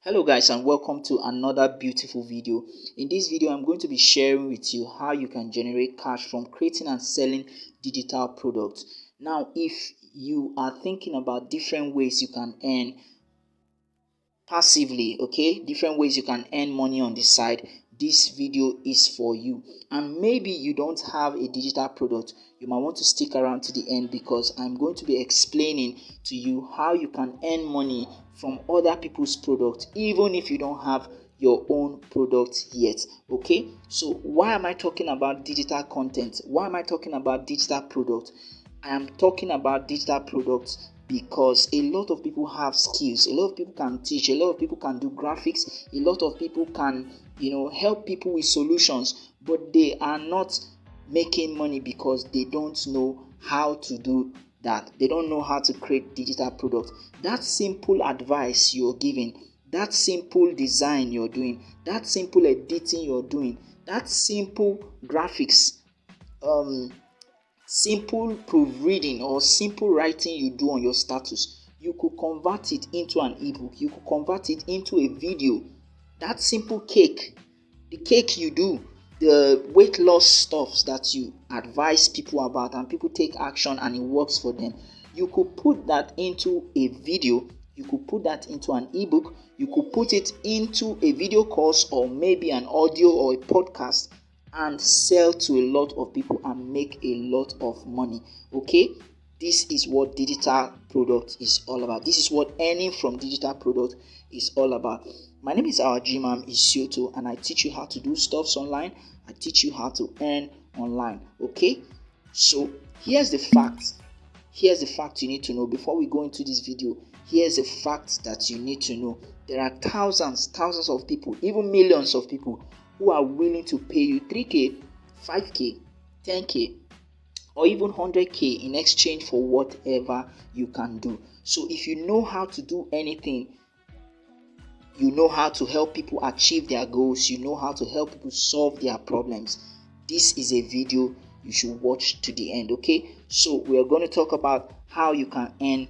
Hello guys, and welcome to another beautiful video. In this video I'm going to be sharing with you how you can generate cash from creating and selling digital products. Now if you are thinking about different ways you can earn passively, different ways you can earn money on the side, this video is for you. And maybe you don't have a digital product, you might want to stick around to the end because I'm going to be explaining to you how you can earn money from other people's products even if you don't have your own product yet. So why am I talking about digital content? Why am I talking about digital product? I am talking about digital products because a lot of people have skills, a lot of people can teach, a lot of people can do graphics, a lot of people can help people with solutions, but they are not making money because they don't know how to do that. They don't know how to create digital products. That simple advice you're giving, that simple design you're doing, that simple editing you're doing, that simple graphics, simple proofreading or simple writing you do on your status, you could convert it into an ebook, you could convert it into a video. That simple cake, the cake you do, the weight loss stuff that you advise people about and people take action and it works for them, you could put that into a video, you could put that into an ebook, you could put it into a video course or maybe an audio or a podcast and sell to a lot of people and make a lot of money. This is what digital product is all about. This is what earning from digital product is all about. My name is Jimam Isioto and I teach you how to do stuffs online. I teach you how to earn online. So here's the fact you need to know before we go into this video. Here's the fact that you need to know. There are thousands of people, even millions of people who are willing to pay you 3k, 5k, 10k, or even 100k in exchange for whatever you can do. So if you know how to do anything, you know how to help people achieve their goals, you know how to help people solve their problems, this is a video you should watch to the end. So we are going to talk about how you can earn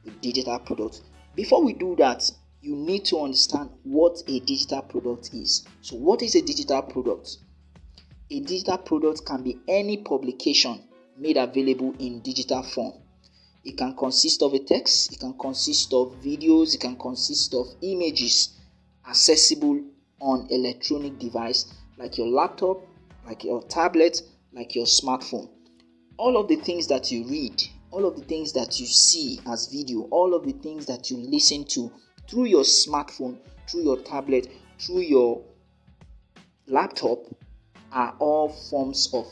with digital products. Before we do that, you need to understand what a digital product is. So what is a digital product? A digital product can be any publication made available in digital form. It can consist of a text, it can consist of videos, it can consist of images accessible on electronic device like your laptop, like your tablet, like your smartphone. All of the things that you read, all of the things that you see as video, all of the things that you listen to through your smartphone, through your tablet, through your laptop are all forms of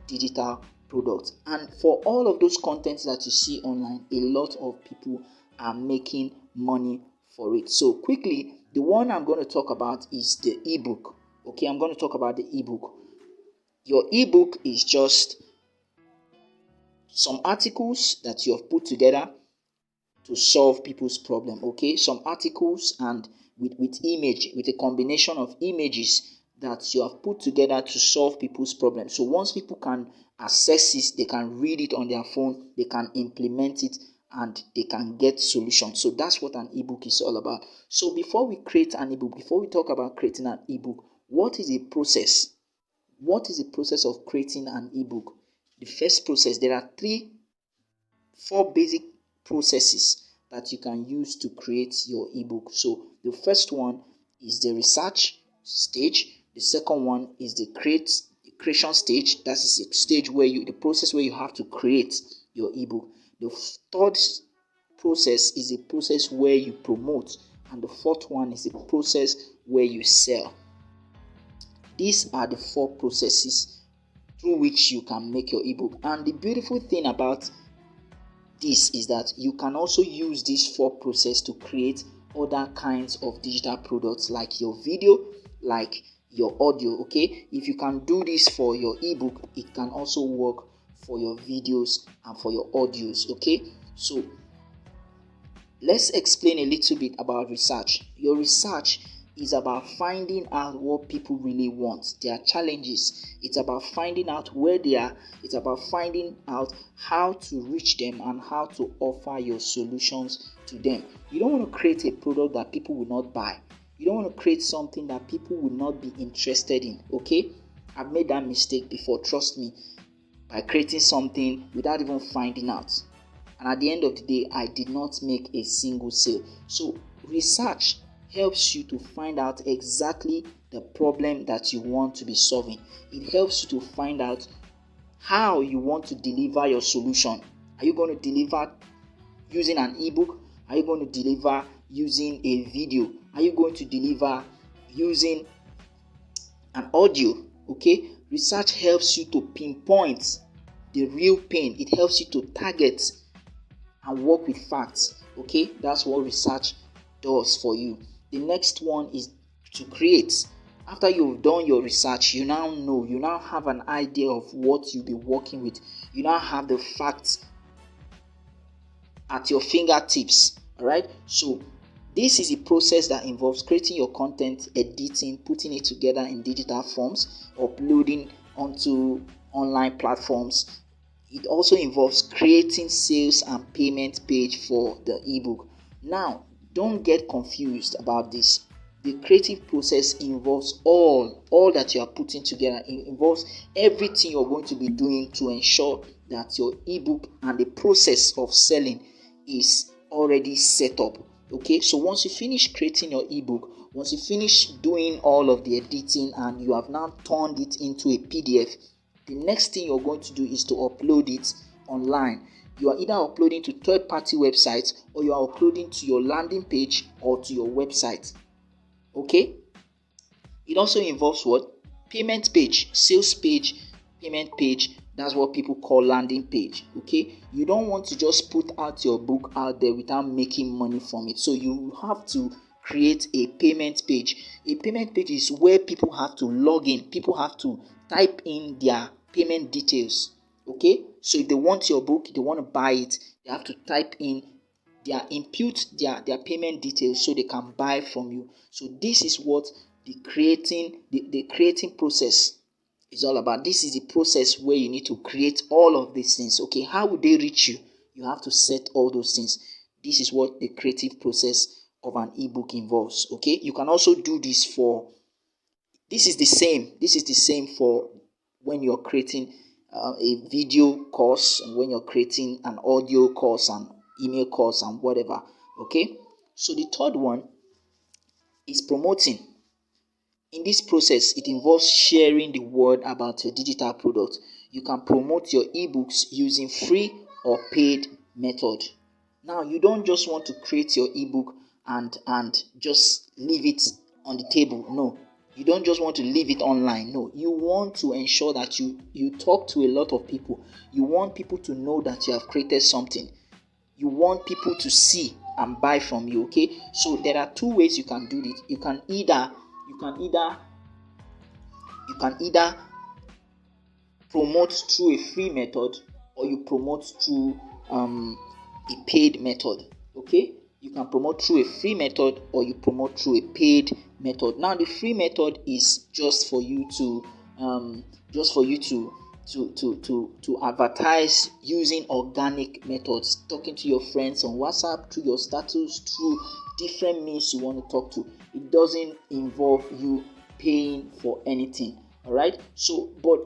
digital products. And for all of those contents that you see online, a lot of people are making money for it. So quickly, the one I'm going to talk about is the ebook. I'm going to talk about the ebook. Your ebook is just some articles that you have put together to solve people's problem. Some articles and with a combination of images that you have put together to solve people's problems. So once people can access it, they can read it on their phone, they can implement it, and they can get solutions. So that's what an ebook is all about. So before we create an ebook, before we talk about creating an ebook, what is the process? What is the process of creating an ebook? The first process, there are 4 basic processes that you can use to create your ebook. So the first one is the research stage. The second one is the creation stage. That is the stage where the process where you have to create your ebook. The third process is a process where you promote, and the fourth one is a process where you sell. These are the 4 processes through which you can make your ebook. And the beautiful thing about this is that you can also use these 4 processes to create other kinds of digital products like your video, like your audio. If you can do this for your ebook, it can also work for your videos and for your audios. So let's explain a little bit about research. Your research is about finding out what people really want, their challenges. It's about finding out where they are. It's about finding out how to reach them and how to offer your solutions to them. You don't want to create a product that people will not buy. You don't want to create something that people will not be interested in. Okay, I've made that mistake before, trust me, by creating something without even finding out, and at the end of the day I did not make a single sale. So research helps you to find out exactly the problem that you want to be solving. It helps you to find out how you want to deliver your solution. Are you going to deliver using an ebook? Are you going to deliver using a video? Are you going to deliver using an audio? Okay, research helps you to pinpoint the real pain. It helps you to target and work with facts. Okay, that's what research does for you. The next one is to create. After you've done your research, you now know, you now have an idea of what you'll be working with. You now have the facts at your fingertips. All right, so this is a process that involves creating your content, editing, putting it together in digital forms, uploading onto online platforms. It also involves creating sales and payment page for the ebook. Now, don't get confused about this. The creative process involves all that you are putting together. It involves everything you're going to be doing to ensure that your ebook and the process of selling is already set up. Okay, so once you finish creating your ebook, once you finish doing all of the editing and you have now turned it into a PDF, the next thing you're going to do is to upload it online. You are either uploading to third-party websites or you are uploading to your landing page or to your website. Okay, it also involves what? Payment page, sales page, payment page. That's what people call landing page. Okay, you don't want to just put out your book out there without making money from it. So you have to create a payment page. A payment page is where people have to log in. People have to type in their payment details. Okay, so if they want your book, they want to buy it, they have to type in input their payment details so they can buy from you. So this is what the creating process is all about. This is the process where you need to create all of these things. Okay, how would they reach you? You have to set all those things. This is what the creative process of an ebook involves. Okay, you can also do this for this is the same for when you're creating a video course, and when you're creating an audio course and email course and whatever. Okay, so the third one is promoting. In this process, it involves sharing the word about your digital product. You can promote your ebooks using free or paid method. Now, you don't just want to create your ebook and just leave it on the table. No, you don't just want to leave it online. No, you want to ensure that you talk to a lot of people. You want people to know that you have created something. You want people to see and buy from you. Okay, so there are two ways you can do this. You can either promote through a free method, or you promote through a paid method. Okay, you can promote through a free method or you promote through a paid method. Now the free method is just for you to advertise using organic methods, talking to your friends on WhatsApp, through your status, through different means you want to talk to. It doesn't involve you paying for anything. All right, so but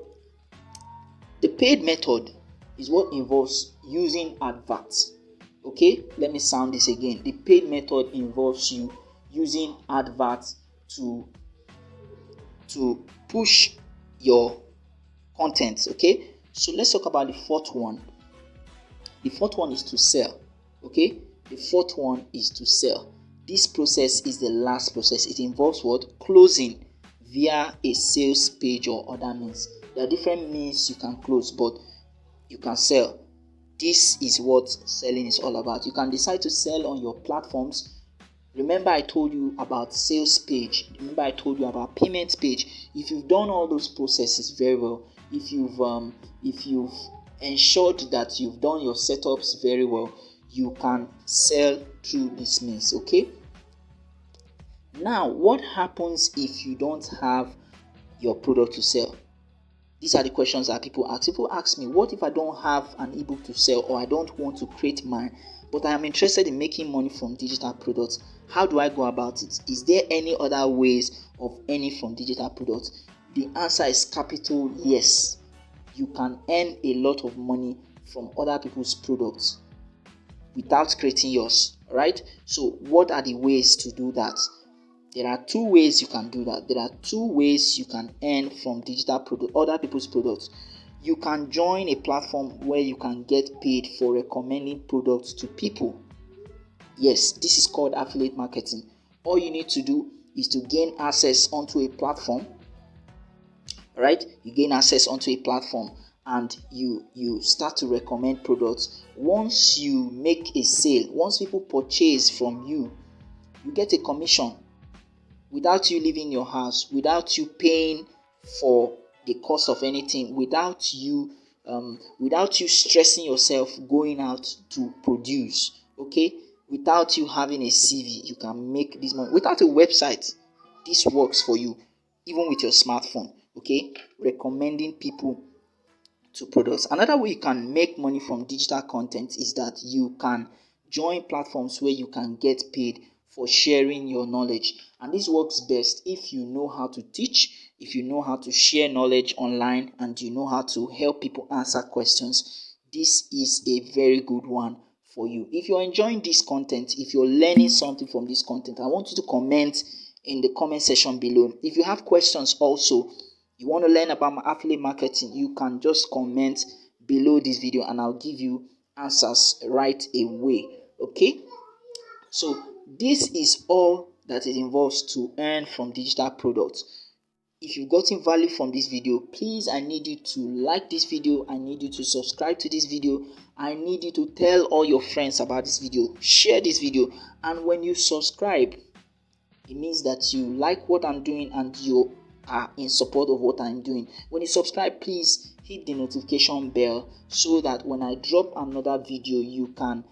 the paid method is what involves using adverts. Okay, let me sound this again. The paid method involves you using adverts to push your content. Okay, so let's talk about the fourth one. The fourth one is to sell. Okay, the fourth one is to sell. This process is the last process. It involves what? Closing via a sales page or other means. There are different means you can close, but you can sell. This is what selling is all about. You can decide to sell on your platforms. Remember I told you about sales page. Remember I told you about payment page. If you've done all those processes very well, if you've ensured that you've done your setups very well, you can sell through this means. Okay, now what happens if you don't have your product to sell? These are the questions that people ask. People ask me, what if I don't have an ebook to sell, or I don't want to create my but I am interested in making money from digital products. How do I go about it? Is there any other ways of earning from digital products? The answer is capital yes. You can earn a lot of money from other people's products without creating yours. Right? So what are the ways to do that? There are two ways you can do that. There are two ways you can earn from digital product, other people's products. You can join a platform where you can get paid for recommending products to people. Yes, this is called affiliate marketing. All you need to do is to gain access onto a platform. Right? You gain access onto a platform and you start to recommend products. Once you make a sale, once people purchase from you, you get a commission without you leaving your house, without you paying for the cost of anything, without you stressing yourself going out to produce. Okay, without you having a CV, you can make this money. Without a website, this works for you, even with your smartphone. Okay, recommending people to products. Another way you can make money from digital content is that you can join platforms where you can get paid for sharing your knowledge. And this works best if you know how to teach, if you know how to share knowledge online, and you know how to help people answer questions. This is a very good one for you. If you're enjoying this content, if you're learning something from this content, I want you to comment in the comment section below. If you have questions also, you want to learn about affiliate marketing, you can just comment below this video and I'll give you answers right away. Okay, so this is all that it involves to earn from digital products. If you've gotten value from this video, please, I need you to like this video. I need you to subscribe to this video. I need you to tell all your friends about this video. Share this video. And when you subscribe, it means that you like what I'm doing and you are in support of what I'm doing. When you subscribe, please hit the notification bell so that when I drop another video, you can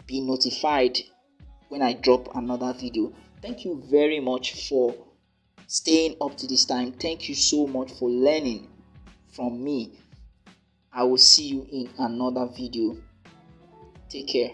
be notified when I drop another video. Thank you very much for staying up to this time. Thank you so much for learning from me. I will see you in another video. Take care.